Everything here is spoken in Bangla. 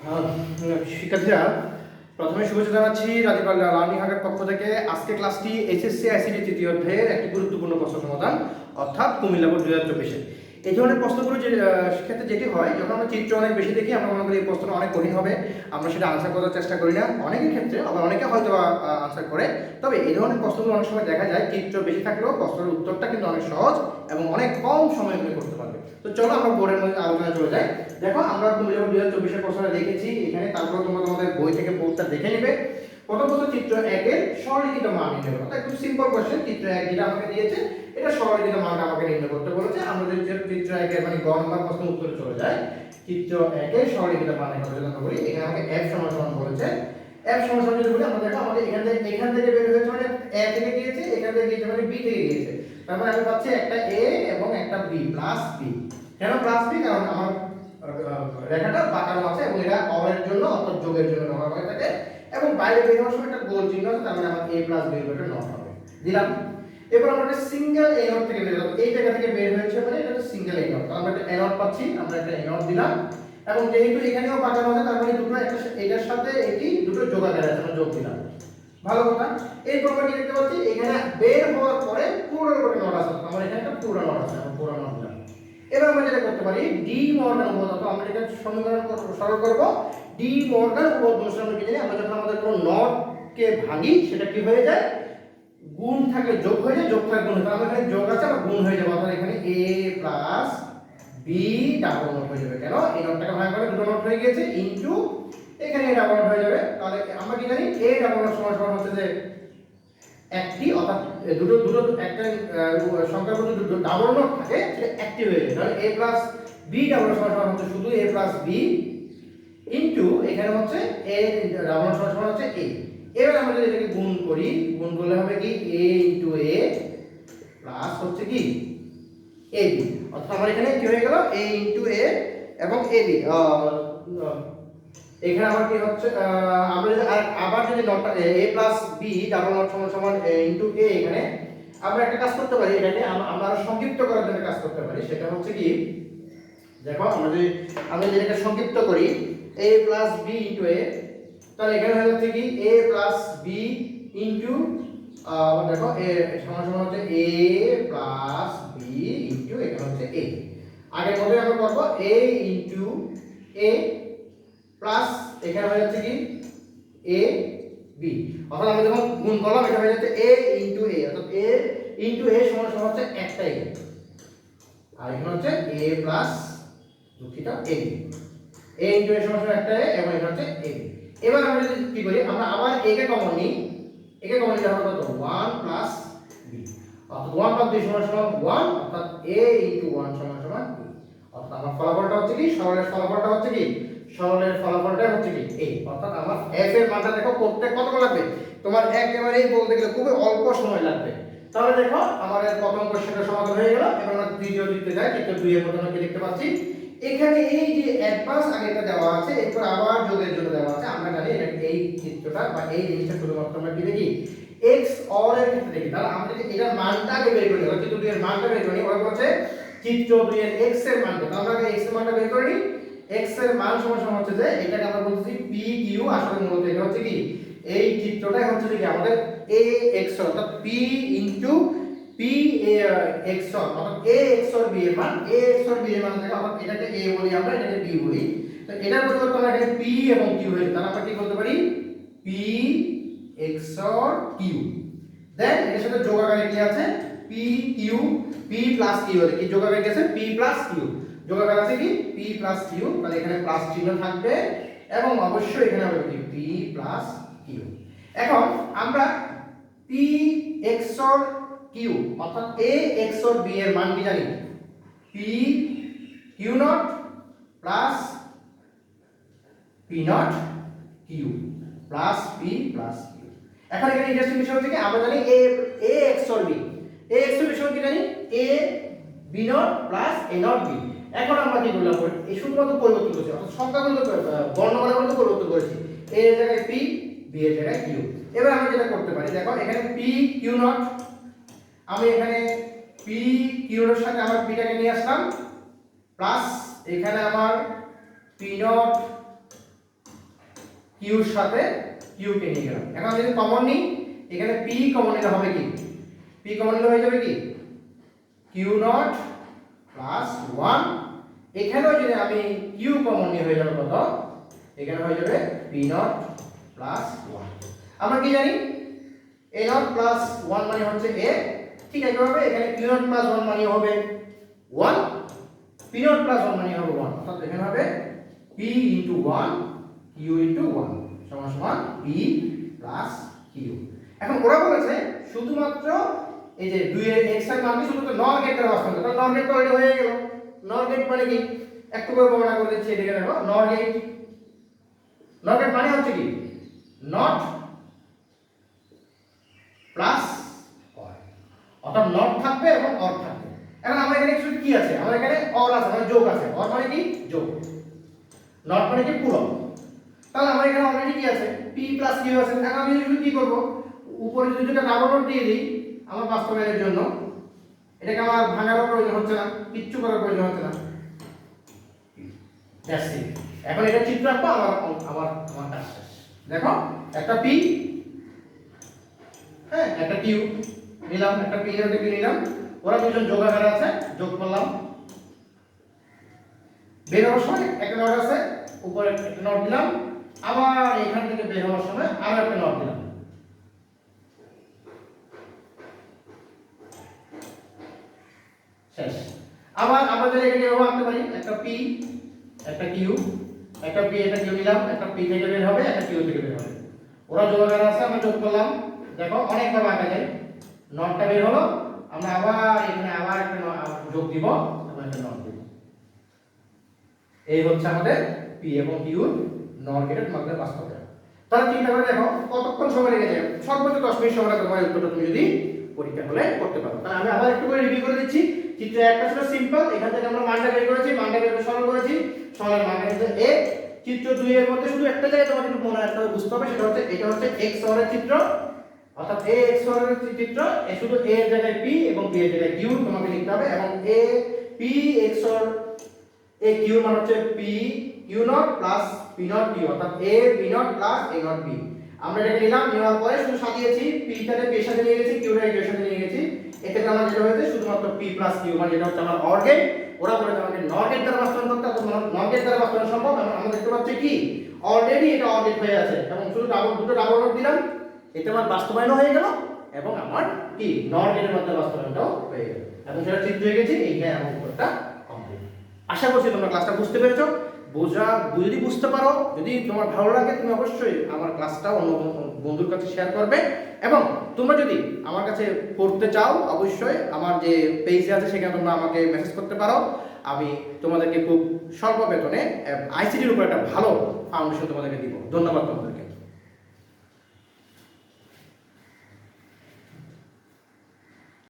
আহ, শিক্ষার্থীরা, প্রথমে শুভেচ্ছা জানাচ্ছি রাজীব লার্নিং হাবের পক্ষ থেকে। আজকে ক্লাসটি এসএসসি আইসিটি তৃতীয় অধ্যায়ের একটি গুরুত্বপূর্ণ প্রশ্ন সমাধান, অর্থাৎ কুমিল্লা বোর্ড 2024। এই ধরনের প্রশ্নগুলো যে ক্ষেত্রে যেটি হয়, যখন আমরা চিত্র অনেক বেশি দেখি আমরা মনে করি এই প্রশ্নটা অনেক কঠিন হবে, আমরা সেটা আনসার করার চেষ্টা করি না। অনেকের ক্ষেত্রে আবার অনেকে হয়তো আনসার করে, তবে এই ধরনের প্রশ্নগুলো অনেক সময় দেখা যায় চিত্র বেশি থাকলেও প্রশ্নের উত্তরটা কিন্তু অনেক সহজ এবং অনেক কম সময় ধরে করতে পারবে। তো চলো আমরা বোর্ডের মধ্যে আলোচনা চলে যাই। দেখো, আমরা কুমিল্লা বোর্ড 2024 প্রশ্নটা দেখেছি এখানে, তারপর তোমরা তোমাদের বই থেকে বোর্ডটা দেখে নেবে। প্রথমত চিত্র 1 এর সরলরেখিত মান নির্ণয় করো। একদম সিম্পল কোশ্চেন। চিত্র 1 যেটা আমাকে দিয়েছে, এটা সরলরেখিত মানটা আমাকে নির্ণয় করতে বলেছে। আমরা যদি চিত্র 1 এর মানে গ নম্বর প্রশ্ন উত্তরে চলে যাই, চিত্র 1 এর সরলরেখিত মান নির্ণয় করতে আমরা বলি, এখানে আমাকে f সমান বলেছে। f সমান যদি বলি, আমরা দেখো আমাদের এখান থেকে বের হয়েছে মানে a থেকে গিয়েছে, এখান থেকে গিয়েছে মানে b থেকে গিয়েছে। তার মানে আমি পাচ্ছি একটা a এবং একটা b প্লাস b। কেন প্লাস b? কারণ আমার রেখাটা বাঁকানো আছে এবং এটা অরের জন্য অর্থাৎ যোগের জন্য ব্যবহার হয়ে থাকে, এবং বাইরে বের হওয়ার সময় একটা গোল চিহ্ন আছে, তার মানে আমার a প্লাস b এর নট হবে। দিলাম। এবার আমরা একটা সিঙ্গেল a নট থেকে বের হলো, এই জায়গা থেকে বের হয়েছে মানে এটা সিঙ্গেল a নট, আমরা একটা a নট পাচ্ছি, আমরা একটা a নট দিলাম। এবং যেহেতু এখানেও বাঁকানো আছে, তার মানে দুটো একটা এটার সাথে এটি দুটো যোগ আকারে আছে, আমরা যোগ দিলাম। ভালো কথা। এরপর আমরা কি দেখতে পাচ্ছি, এখানে বের হওয়ার পরে পুরো করে নট আছে, আমরা এখানে একটা পুরো নট আছে, আমরা পুরো নট দিলাম। এবার আমরা যেটা করতে পারি, ডি মর্গান উপপাদ্য, আমরা এটা সমীকরণ সরল করব। ডি মর্গান উপপাদ্য অনুসারে আমরা কি জানি, আমরা যখন আমাদের কোনো নট কে ভাঙি সেটা কি হয়ে যায়, গুণ থাকলে যোগ হয়ে যায়, যোগ থাকলে গুণ হয়ে যায়। আমরা এখানে যোগ আছে, আমরা গুণ হয়ে যাবে, অর্থাৎ এখানে a plus b double not হয়ে যাবে। কেন? এই নটটাকে ভাগ করে দুটো নট হয়ে গিয়েছে, ইনটু এখানে a ডাবল নট হয়ে যাবে। তাহলে আমরা কি জানি, a ডাবল নট সমান সমান হচ্ছে যে একটি, অর্থাৎ দুটো দুটো একটা সংখ্যার মধ্যে দুটো ডাবল নট থাকে, সেটা একটি হয়ে যায়। তাহলে a প্লাস b ডাবল সমান সমান হচ্ছে শুধু a প্লাস b ইনটু এখানে হচ্ছে a ডাবল সমান সমান হচ্ছে a। এবার আমরা যদি এটাকে গুণ করি, গুণ করলে হবে কি a ইনটু a প্লাস হচ্ছে কি ab, অর্থাৎ আমার এখানে কি হয়ে গেল a ইনটু a এবং ab। এখানে আবার কি হচ্ছে, আমরা যদি আবার যদি নটটা a plus b double not সমান সমান ইনটু a, এখানে আমরা একটা কাজ করতে পারি, এটাকে আমরা সংক্ষিপ্ত করার জন্য কাজ করতে পারি। সেটা হচ্ছে কি, দেখো আমরা যদি এটাকে সংক্ষিপ্ত করি a plus b into a, তাহলে এখানে হয়ে যাচ্ছে কি a প্লাস b ইনটু দেখো a সমান সমান হচ্ছে a প্লাস b ইনটু এখানে হচ্ছে a। আগের মতই আমরা করব a ইনটু a প্লাস এখানে হয়ে যাচ্ছে কি a b, অর্থাৎ আমি যখন গুণ করলাম এটা হয়ে যাচ্ছে a ইনটু a, অর্থাৎ a ইনটু a সমান সমান হচ্ছে একটাই, আর এখানে হচ্ছে a প্লাস দুঃখিত a b, a into a সমান সমান একটাই এবং এখানে হচ্ছে a b। এবার আমরা যদি কি করি, আমরা আবার a কে কমন নিই, a কে কমন নিলে হবে কত 1 প্লাস b, অর্থাৎ 1 প্লাস b সমান সমান 1, অর্থাৎ a ইনটু 1 সমান সমান b। অর্থাৎ আমার ফলাফলটা হচ্ছে কি, সরলের ফলাফলটা হচ্ছে কি, সরলের ফলাফলটা হচ্ছে কি a। অর্থাৎ আমার f এর মানটা দেখো করতে কত লাগবে, তোমার একেবারেই বলতে গেলে খুবই অল্প সময় লাগবে। তাহলে দেখো আমাদের প্রথম কোশ্চেনটা সমাধান হয়ে গেল। এবার আমরা দ্বিতীয় দিতে যাই। চিত্র 2 এর মধ্যে আমরা কি দেখতে পাচ্ছি, এখানে এই যে অ্যাডভান্স আগেটা দেওয়া আছে, এরপর আবার যোগের জন্য দেওয়া আছে। আমরা জানি এটা এই চিত্রটা বা এই জিনিসটা শুধুমাত্র আমরা কি দেখি, x অর এর ক্ষেত্রে দেখি। তাহলে আমরা যদি এটার মানটা আগে বের করি, চিত্র 2 এর মানটা বের করি, ওটা হচ্ছে চিত্র 2 এর x এর মানটা। তাহলে আমরা আগে x এর মানটা বের করি। x এর মান সমান সমান হচ্ছে যে এটাকে আমরা বলছি p q, আসলে মূলত এটা হচ্ছে কি এই চিত্রটাই হচ্ছে কি আমাদের a x অর্থাৎ p ইনটু p x অর্থাৎ a x অর b এর মান, a x অর b এর মান থেকে আমরা এটাকে a বলি, আমরা এটাকে b বলি। তো এটার পরিবর্তে আমরা এখানে p এবং q হয়েছে, তাহলে আমরা কি করতে পারি p x অর q। দেন এর সাথে যোগ আকারে কি আছে p q, p plus q হলে কি যোগ আকারে কি আছে p প্লাস q, যোগ আকারে আছে কি p প্লাস q, তাহলে এখানে প্লাস চিহ্ন থাকবে এবং অবশ্যই এখানে হবে কি p প্লাস q। এখন আমরা p xor q অর্থাৎ a xor b এর মান কি জানি, p q not plus p not q plus p plus q। এখন এখানে ইন্টারেস্টিং বিষয় হচ্ছে কি, আমরা জানি a xor b, a xor b সমান কি জানি a b not plus a not b। এখন আমরা কি করলাম, এই শুধুমাত্র পরিবর্তন করেছি, অর্থাৎ সংখ্যাগুলো বর্ণমালাগুলো পরিবর্তন করেছি, a এর জায়গায় p, b এর জায়গায় q। এবার আমরা যেটা করতে পারি, দেখো এখানে p q নট, আমি এখানে p q এর সাথে আমার p টাকে নিয়ে আসলাম, প্লাস এখানে আমার p নট কিউর সাথে কিউ কে নিয়ে গেলাম। এখন যদি কমন নিই, এখানে পি কমন নিলে হবে কি, পি কমন নিলে হয়ে যাবে কি কিউ নট প্লাস 1। এখানেও যদি আমি কিউ কমন নিয়ে হয়ে যাবে কত, এখানে হয়ে যাবে পি নট প্লাস 1। আমরা কি জানি এ নট প্লাস 1 মানে হচ্ছে এ, ঠিক একইভাবে এখানে কিউ নট প্লাস 1 মানে হবে 1, পি নট প্লাস 1 মানে হবে 1, অর্থাৎ এখানে হবে p ইনটু 1 q ইনটু 1 সমান সমান p প্লাস q। এখন ওরা বলেছে শুধুমাত্র এই যে 2 এর x এর মানকে শুধুমাত্র নর গেট দ্বারা বাস্তবায়ন করতে, তাহলে নর গেট তো অলরেডি হয়ে গেল। নর গেট মানে কি একটু করে বর্ণনা করে দিচ্ছি, এদিকে দেখো। নর গেট মানে হচ্ছে কি নট প্লাস অর, অর্থাৎ নট থাকবে এবং অর থাকবে। এখন আমরা এখানে কিছু কি আছে, আমাদের এখানে অর আছে মানে যোগ আছে, অর মানে কি যোগ, নট মানে কি পূরক। তাহলে আমার এখানে অলরেডি কি আছে p প্লাস q আছে। এখন আমি শুধু কি করব, উপরে যদি দুটো ডাবল ডট দিয়ে দিই আমার বাস্তবায়নের জন্য, এটাকে আমার ভাঙার প্রয়োজন হচ্ছে না, কিচ্ছু করার প্রয়োজন হচ্ছে না, দ্যাটস ইট। এখন এটা চিত্র আঁকবো, আমার আমার আমার কাজ শেষ। দেখো একটা p, হ্যাঁ একটা q নিলাম, একটা p আর একটা q নিলাম, ওরা দুজন যোগ আকারে আছে, যোগ করলাম। বের হওয়ার সময় একটা নট আছে, উপরে একটা নট দিলাম, আবার এখান থেকে বের হওয়ার সময় আরো একটা নট দিলাম। শেষ। আবার আমরা যদি এখানে এভাবে আঁকতে পারি, একটা p একটা q, একটা p একটা q নিলাম, একটা p থেকে বের হবে, একটা q থেকে বের হবে, ওরা যোগ আকারে আছে, আমরা যোগ করলাম। দেখো অনেকভাবে আঁকা যায়, নটটা বের হলো, আমরা আবার এখানে আবার একটা যোগ দিব, আবার একটা নট দিব। এই হচ্ছে আমাদের p এবং q নর গেটেড মাধ্যমে বাস্তবায়ন। তাহলে চিন্তা করে দেখো কতক্ষণ সময় লেগে যায়, সর্বোচ্চ 10 মিনিট সময় লাগে তোমার উত্তরটা তুমি যদি পরীক্ষা হলে করতে পারো। তাহলে আমি আবার একটু করে রিভিউ করে দিচ্ছি। চিত্র একটা ছিল সিম্পল, এখান থেকে আমরা মানটা বের করেছি, মানটা বের করে সরল করেছি, সরলের মান হচ্ছে a। চিত্র 2 এর মধ্যে শুধু একটা জায়গায় তোমাকে একটু মনে রাখতে হবে, বুঝতে হবে, সেটা হচ্ছে এটা হচ্ছে x অরের চিত্র, অর্থাৎ a x অরের চিত্র, এ শুধু a এর জায়গায় p এবং b এর জায়গায় q তোমাকে লিখতে হবে, এবং a p x or a q মান হচ্ছে p q not plus p not q, অর্থাৎ a p not plus a not p। আমরা এটাকে নিলাম, নেওয়ার পরে শুধু সাজিয়েছি, p টাকে p এর সাথে নিয়ে গেছি, q টাকে q এর সাথে নিয়ে গেছি। এতে আমরা যেটা হয়েছে শুধুমাত্র p প্লাস q মানে যেটা হচ্ছে আমার অর গেট, ওরা বলে আমাকে নর গেট দ্বারা বাস্তবায়ন করতে, তো নর গেট দ্বারা বাস্তবায়ন সম্ভব। আমরা দেখতে পাচ্ছি কি অলরেডি এটা অর গেট হয়ে আছে, এবং শুধু দুটো ডাবল ডট দিলাম, এতে আমার বাস্তবায়ন হয়ে গেল, এবং আমার কি নর গেটের মধ্যে বাস্তবায়নটাও হয়ে গেল, এবং সেটা চিত্র এঁকেছি। এইখানে আমার উত্তরটা কমপ্লিট। আশা করছি তোমরা ক্লাসটা বুঝতে পেরেছো। যদি বুঝতে পারো, যদি তোমার ভালো লাগে, তুমি অবশ্যই আমার ক্লাসটা অন্য বন্ধুর কাছে শেয়ার করবে, এবং তোমরা যদি আমার কাছে পড়তে চাও অবশ্যই আমার যে পেজে আছে সেখানে তোমরা আমাকে মেসেজ করতে পারো। আমি তোমাদেরকে খুব স্বল্প বেতনে আইসিটির উপর একটা ভালো ফাউন্ডেশন তোমাদেরকে দিব। ধন্যবাদ তোমাদেরকে।